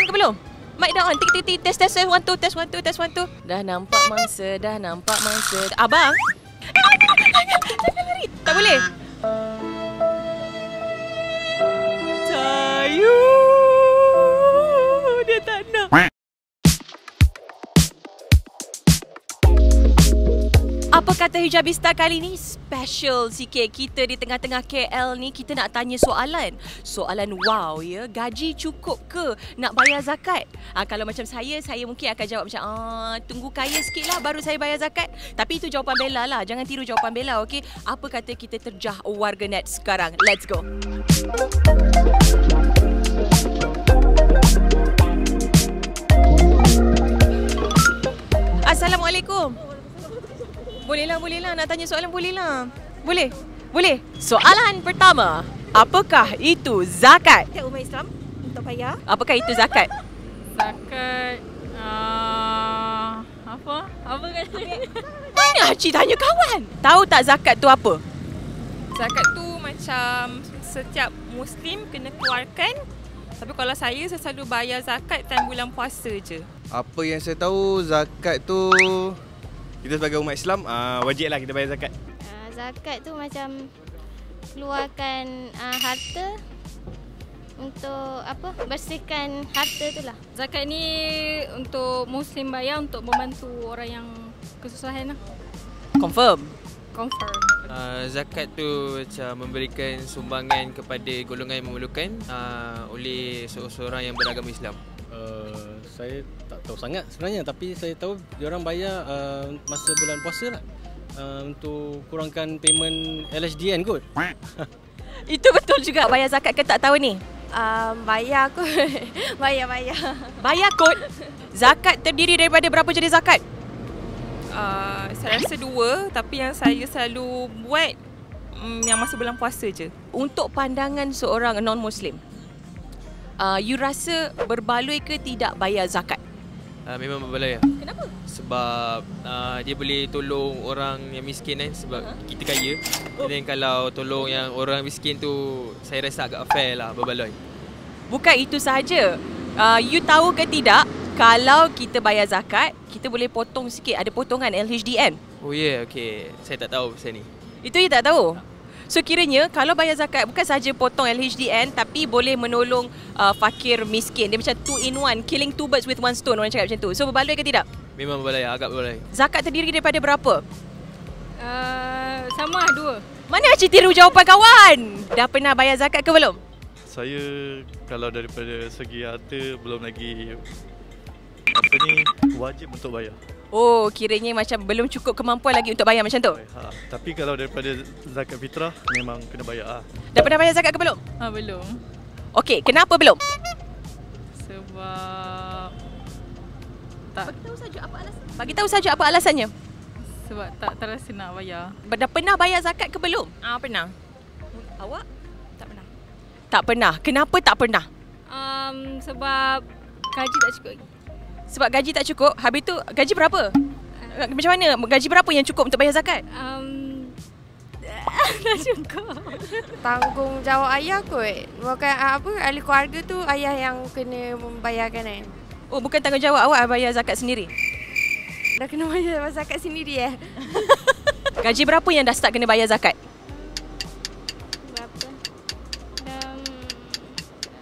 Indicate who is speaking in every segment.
Speaker 1: ke belum? Mic dah on. Tik tik tik. Test test test. 1 2 test 1 2 test 1 2. Dah nampak mangsa, dah nampak mangsa. Abang. Tak boleh. Sayu. Dia tak nak. Apa kata Hijabista kali ni? Special sikit. Kita di tengah-tengah KL ni, kita nak tanya soalan. Soalan wow ya. Gaji cukup ke nak bayar zakat? Kalau macam saya mungkin akan jawab macam tunggu kaya sikit lah baru saya bayar zakat. Tapi itu jawapan Bella lah. Jangan tiru jawapan Bella, okey? Apa kata kita terjah warganet sekarang? Let's go. Assalamualaikum. Boleh lah. Nak tanya soalan boleh lah. Boleh? Soalan pertama. Apakah itu zakat?
Speaker 2: Umat Islam untuk bayar.
Speaker 1: Apakah itu zakat?
Speaker 3: Zakat apa kata?
Speaker 1: Mana Haji tanya kawan? Tahu tak zakat tu apa?
Speaker 3: Zakat tu macam setiap Muslim kena keluarkan. Tapi kalau saya selalu bayar zakat time bulan puasa je.
Speaker 4: Apa yang saya tahu, zakat tu kita sebagai umat Islam wajiblah kita bayar zakat.
Speaker 5: Zakat tu macam keluarkan harta untuk apa? Bersihkan harta tu lah.
Speaker 3: Zakat ni untuk Muslim bayar untuk membantu orang yang kesusahan lah.
Speaker 1: Confirm.
Speaker 6: Zakat tu macam memberikan sumbangan kepada golongan yang memerlukan oleh seorang yang beragama Islam.
Speaker 7: Saya tak tahu sangat sebenarnya, tapi saya tahu diorang bayar masa bulan puasa lah, untuk kurangkan payment LHDN kot.
Speaker 1: Itu betul juga bayar zakat ke tak tahu ni?
Speaker 2: Bayar kot. Bayar.
Speaker 1: Bayar kot. Zakat terdiri daripada berapa jenis zakat?
Speaker 3: Saya rasa 2, tapi yang saya selalu buat yang masa bulan puasa je.
Speaker 1: Untuk pandangan seorang non-Muslim, you rasa berbaloi ke tidak bayar zakat?
Speaker 6: Memang berbaloi lah.
Speaker 1: Kenapa?
Speaker 6: Sebab dia boleh tolong orang yang miskin kan, sebab kita kaya. Dan kalau tolong yang orang miskin tu, saya rasa agak fair lah, berbaloi.
Speaker 1: Bukan itu sahaja. You tahu ke tidak, kalau kita bayar zakat, kita boleh potong sikit, ada potongan LHDN.
Speaker 6: Oh ya, okey. Saya tak tahu pasal ni.
Speaker 1: Itu you tak tahu? So kiranya kalau bayar zakat bukan sahaja potong LHDN, tapi boleh menolong fakir miskin. Dia macam 2 in 1, killing 2 birds with 1 stone, orang cakap macam tu. So berbaloi ke tidak?
Speaker 6: Memang berbaloi, agak berbaloi.
Speaker 1: Zakat terdiri daripada berapa?
Speaker 3: Sama 2.
Speaker 1: Mana Haji tiru jawapan kawan? Dah pernah bayar zakat ke belum?
Speaker 8: Saya kalau daripada segi harta belum lagi wajib untuk bayar.
Speaker 1: Oh, kiranya macam belum cukup kemampuan lagi untuk bayar macam tu?
Speaker 8: Tapi kalau daripada zakat fitrah memang kena bayar.
Speaker 1: Dah pernah bayar zakat ke belum?
Speaker 3: Belum.
Speaker 1: Okey, kenapa belum?
Speaker 3: Sebab tak.
Speaker 1: Bagi tahu saja apa alasannya.
Speaker 3: Sebab tak terasa nak bayar.
Speaker 1: Dah pernah bayar zakat ke belum?
Speaker 3: Pernah.
Speaker 1: Awak?
Speaker 3: Tak pernah.
Speaker 1: Tak pernah. Kenapa tak pernah?
Speaker 3: Sebab gaji tak cukup.
Speaker 1: Sebab gaji tak cukup. Habis tu gaji berapa? Macam mana? Gaji berapa yang cukup untuk bayar zakat?
Speaker 3: Tak cukup.
Speaker 2: Tanggungjawab ayah kot. Bukan ahli keluarga tu ayah yang kena membayarkan kan.
Speaker 1: Oh, bukan tanggungjawab awak bayar zakat sendiri?
Speaker 2: Dah kena bayar zakat sendiri
Speaker 1: Gaji berapa yang dah start kena bayar zakat?
Speaker 5: Berapa?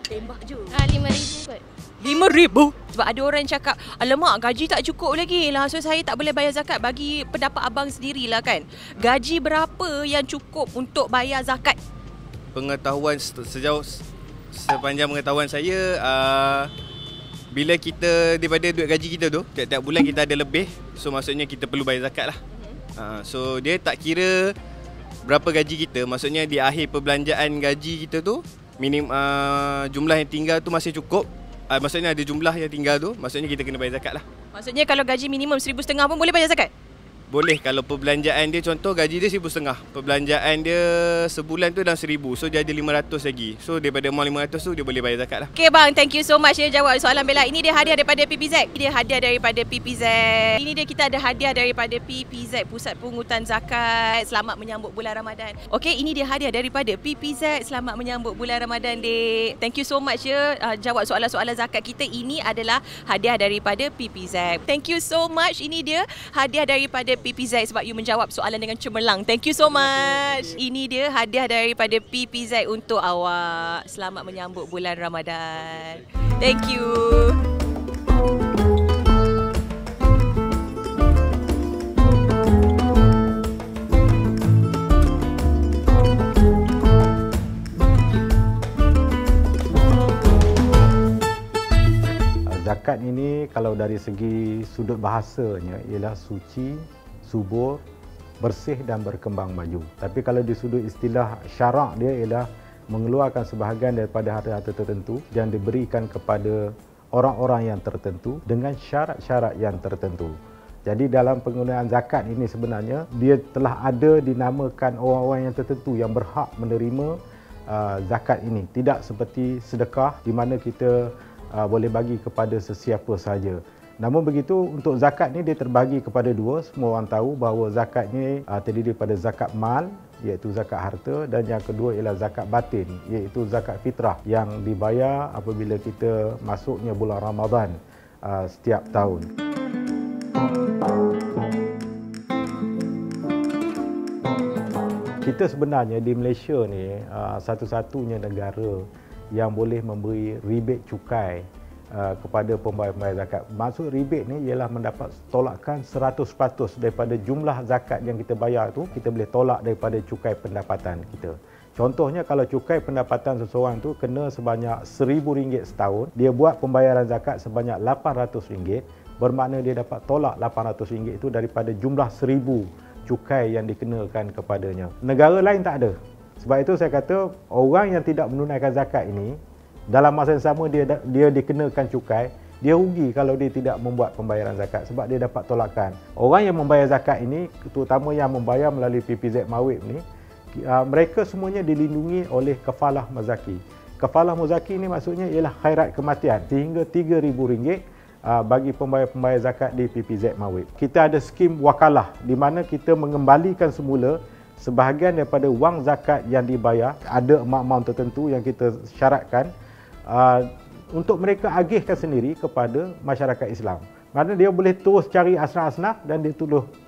Speaker 1: Tembak je.
Speaker 5: 5,000 kot.
Speaker 1: 5,000? Sebab ada orang yang cakap, alamak gaji tak cukup lagi lah, so saya tak boleh bayar zakat. Bagi pendapat abang sendirilah kan. Gaji berapa yang cukup untuk bayar zakat?
Speaker 4: Pengetahuan sepanjang pengetahuan saya, bila kita daripada duit gaji kita tu, tiap-tiap bulan kita ada lebih, so maksudnya kita perlu bayar zakat lah. So dia tak kira berapa gaji kita, maksudnya di akhir perbelanjaan gaji kita tu, jumlah yang tinggal tu masih cukup. Maksudnya ada jumlah yang tinggal tu, maksudnya kita kena bayar zakat lah.
Speaker 1: Maksudnya kalau gaji minimum 1,500 pun boleh bayar zakat?
Speaker 4: Boleh kalau perbelanjaan dia, contoh gaji dia 1,500. Perbelanjaan dia sebulan tu dalam 1,000. So dia ada 500 lagi. So daripada amount 500 tu dia boleh bayar zakat lah.
Speaker 1: Okay bang, thank you so much ya jawab soalan Bella. Ini dia hadiah daripada PPZ. Ini dia hadiah daripada PPZ. Ini dia, kita ada hadiah daripada PPZ, Pusat Pungutan Zakat. Selamat menyambut bulan Ramadan. Okay, ini dia hadiah daripada PPZ. Selamat menyambut bulan Ramadan, dek. Thank you so much ya jawab soalan-soalan zakat kita. Ini adalah hadiah daripada PPZ. Thank you so much. Ini dia hadiah daripada PPZ sebab you menjawab soalan dengan cemerlang. Thank you so much. Ini dia hadiah daripada PPZ untuk awak. Selamat menyambut bulan Ramadan. Thank you.
Speaker 9: Zakat ini kalau dari segi sudut bahasanya ialah suci, subur, bersih dan berkembang maju. Tapi kalau di sudut istilah syarak dia ialah mengeluarkan sebahagian daripada harta-harta tertentu yang diberikan kepada orang-orang yang tertentu dengan syarat-syarat yang tertentu. Jadi dalam penggunaan zakat ini sebenarnya dia telah ada dinamakan orang-orang yang tertentu yang berhak menerima zakat ini. Tidak seperti sedekah di mana kita boleh bagi kepada sesiapa sahaja. Namun begitu, untuk zakat ni dia terbagi kepada dua. Semua orang tahu bahawa zakat ni terdiri daripada zakat mal, iaitu zakat harta, dan yang kedua ialah zakat batin, iaitu zakat fitrah yang dibayar apabila kita masuknya bulan Ramadan setiap tahun. Kita sebenarnya di Malaysia ni satu-satunya negara yang boleh memberi rebate cukai kepada pembayar-pembayar zakat. Maksud rebate ni ialah mendapat tolakan 100% daripada jumlah zakat yang kita bayar tu, kita boleh tolak daripada cukai pendapatan kita. Contohnya kalau cukai pendapatan seseorang tu kena sebanyak RM1,000 setahun, dia buat pembayaran zakat sebanyak RM800, bermakna dia dapat tolak RM800 itu daripada jumlah 1,000 cukai yang dikenakan kepadanya. Negara lain tak ada. Sebab itu saya kata orang yang tidak menunaikan zakat ini dalam masa yang sama dia dikenakan cukai, dia rugi kalau dia tidak membuat pembayaran zakat sebab dia dapat tolakan. Orang yang membayar zakat ini, terutama yang membayar melalui PPZ Mawib ni, mereka semuanya dilindungi oleh kafalah mazaki. Kafalah mazaki ini maksudnya ialah khairat kematian sehingga RM3,000 bagi pembayar-pembayar zakat di PPZ Mawib. Kita ada skim wakalah di mana kita mengembalikan semula sebahagian daripada wang zakat yang dibayar, ada amount tertentu yang kita syaratkan untuk mereka agihkan sendiri kepada masyarakat Islam. Kerana dia boleh terus cari asnaf-asnaf dan dia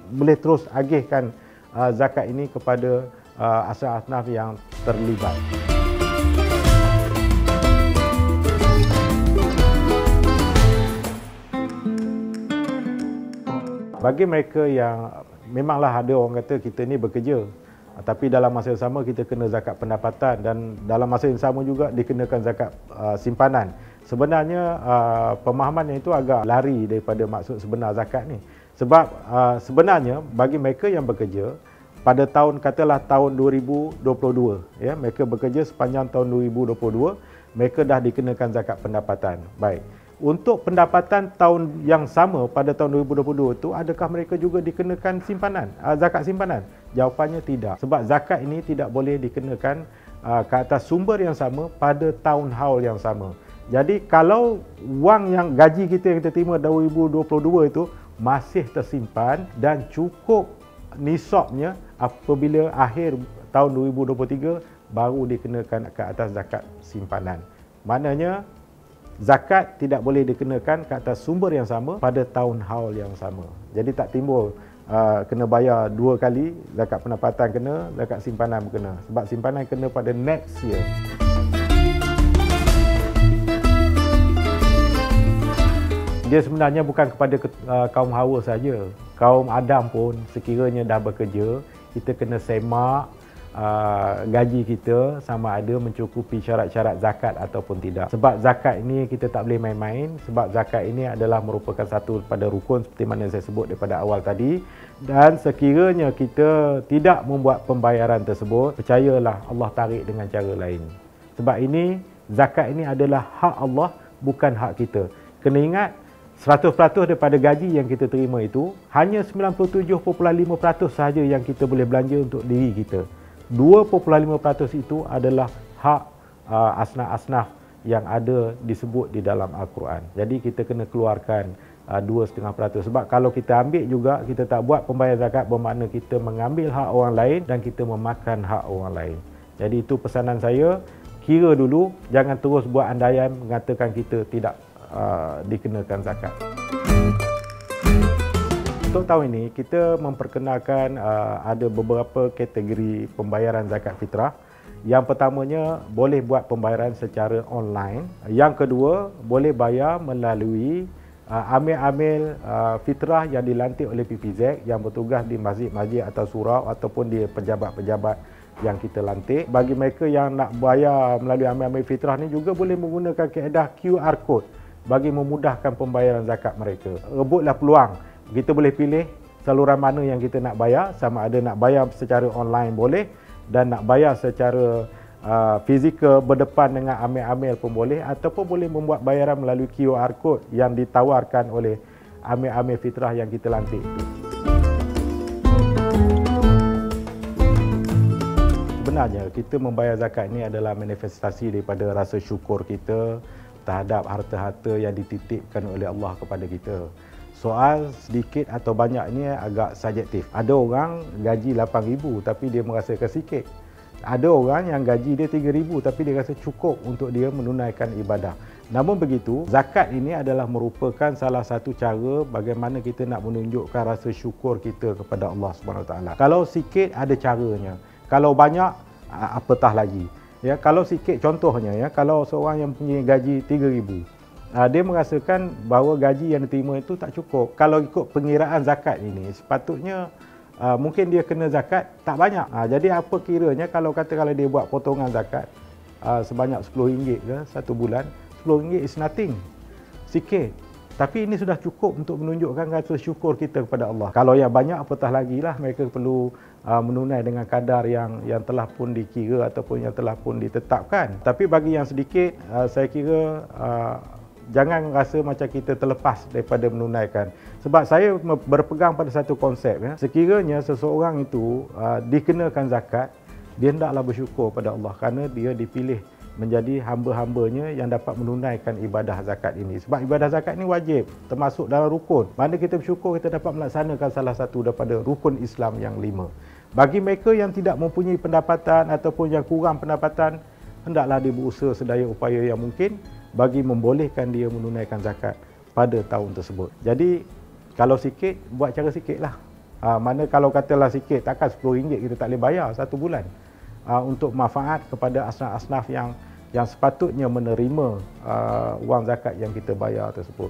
Speaker 9: boleh terus agihkan zakat ini kepada asnaf-asnaf yang terlibat. Bagi mereka yang memanglah ada orang kata kita ni bekerja, tapi dalam masa yang sama kita kena zakat pendapatan dan dalam masa yang sama juga dikenakan zakat simpanan. Sebenarnya pemahaman itu agak lari daripada maksud sebenar zakat ni. Sebab sebenarnya bagi mereka yang bekerja pada tahun katalah tahun 2022, ya, mereka bekerja sepanjang tahun 2022, mereka dah dikenakan zakat pendapatan. Baik. Untuk pendapatan tahun yang sama pada tahun 2022 itu, adakah mereka juga dikenakan simpanan, zakat simpanan? Jawapannya tidak. Sebab zakat ini tidak boleh dikenakan ke atas sumber yang sama pada tahun haul yang sama. Jadi kalau wang yang gaji kita yang kita terima 2022 itu masih tersimpan dan cukup nisabnya apabila akhir tahun 2023 baru dikenakan ke atas zakat simpanan. Maknanya zakat tidak boleh dikenakan ke atas sumber yang sama pada tahun haul yang sama. Jadi tak timbul kena bayar dua kali, zakat pendapatan kena, zakat simpanan kena. Sebab simpanan kena pada next year. Dia sebenarnya bukan kepada kaum Hawa saja. Kaum Adam pun sekiranya dah bekerja, kita kena semak gaji kita sama ada mencukupi syarat-syarat zakat ataupun tidak. Sebab zakat ini kita tak boleh main-main. Sebab zakat ini adalah merupakan satu daripada rukun seperti mana saya sebut daripada awal tadi. Dan sekiranya kita tidak membuat pembayaran tersebut, percayalah Allah tarik dengan cara lain. Sebab ini, zakat ini adalah hak Allah, bukan hak kita. Kena ingat, 100% daripada gaji yang kita terima itu, hanya 97.5% sahaja yang kita boleh belanja untuk diri kita. 2.5% itu adalah hak asnaf-asnaf yang ada disebut di dalam Al-Quran. Jadi kita kena keluarkan 2.5%. Sebab kalau kita ambil juga, kita tak buat pembayaran zakat, bermakna kita mengambil hak orang lain dan kita memakan hak orang lain. Jadi itu pesanan saya, kira dulu, jangan terus buat andaian mengatakan kita tidak dikenakan zakat. Untuk tahun ini, kita memperkenalkan ada beberapa kategori pembayaran zakat fitrah. Yang pertamanya, boleh buat pembayaran secara online. Yang kedua, boleh bayar melalui amil-amil fitrah yang dilantik oleh PPZ yang bertugas di masjid-masjid atau surau ataupun di pejabat-pejabat yang kita lantik. Bagi mereka yang nak bayar melalui amil-amil fitrah ni juga boleh menggunakan kaedah QR code bagi memudahkan pembayaran zakat mereka. Rebutlah peluang. Kita boleh pilih saluran mana yang kita nak bayar, sama ada nak bayar secara online boleh dan nak bayar secara fizikal berdepan dengan amil-amil pun boleh, ataupun boleh membuat bayaran melalui QR code yang ditawarkan oleh amil-amil fitrah yang kita lantik. Sebenarnya kita membayar zakat ini adalah manifestasi daripada rasa syukur kita terhadap harta-harta yang dititipkan oleh Allah kepada kita. Soal sedikit atau banyak ini agak subjektif. Ada orang gaji 8,000 tapi dia merasakan sikit. Ada orang yang gaji dia 3,000 tapi dia rasa cukup untuk dia menunaikan ibadah. Namun begitu, zakat ini adalah merupakan salah satu cara bagaimana kita nak menunjukkan rasa syukur kita kepada Allah SWT. Kalau sikit ada caranya. Kalau banyak, apatah lagi. Ya, kalau sikit contohnya ya, kalau seorang yang punya gaji 3,000, dia merasakan bahawa gaji yang diterima itu tak cukup. Kalau ikut pengiraan zakat ini, sepatutnya mungkin dia kena zakat tak banyak. Jadi apa kiranya kalau dia buat potongan zakat sebanyak RM10 ke satu bulan, RM10 is nothing. Sikit. Tapi ini sudah cukup untuk menunjukkan rasa syukur kita kepada Allah. Kalau yang banyak, apatah lagi lah, mereka perlu menunai dengan kadar yang telah pun dikira ataupun yang telah pun ditetapkan. Tapi bagi yang sedikit, saya kira jangan rasa macam kita terlepas daripada menunaikan. Sebab saya berpegang pada satu konsep. Ya. Sekiranya seseorang itu dikenakan zakat, dia hendaklah bersyukur pada Allah kerana dia dipilih menjadi hamba-hambanya yang dapat menunaikan ibadah zakat ini. Sebab ibadah zakat ini wajib, termasuk dalam rukun. Mana kita bersyukur kita dapat melaksanakan salah satu daripada rukun Islam yang 5. Bagi mereka yang tidak mempunyai pendapatan ataupun yang kurang pendapatan, hendaklah dia berusaha sedaya upaya yang mungkin bagi membolehkan dia menunaikan zakat pada tahun tersebut. Jadi, kalau sikit, buat cara sikitlah. Mana kalau katalah sikit, takkan RM10 kita tak boleh bayar satu bulan. Untuk manfaat kepada asnaf-asnaf yang sepatutnya menerima wang zakat yang kita bayar tersebut.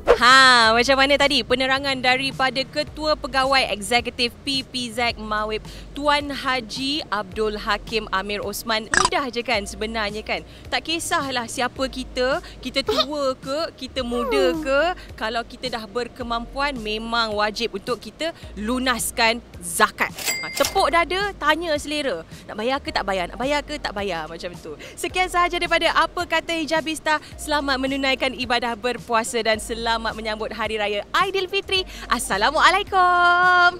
Speaker 1: Macam mana tadi penerangan daripada Ketua Pegawai Eksekutif PPZ Mawib Tuan Haji Abdul Hakim Amir Osman. Mudah je kan sebenarnya kan. Tak kisahlah siapa kita tua ke, kita muda ke, kalau kita dah berkemampuan memang wajib untuk kita lunaskan zakat. Tepuk dada, tanya selera. Nak bayar ke tak bayar? Nak bayar ke tak bayar? Macam tu. Sekian sahaja daripada Apa Kata Hijabista. Selamat menunaikan ibadah berpuasa dan selamat menyambut Hari Raya Aidilfitri. Assalamualaikum.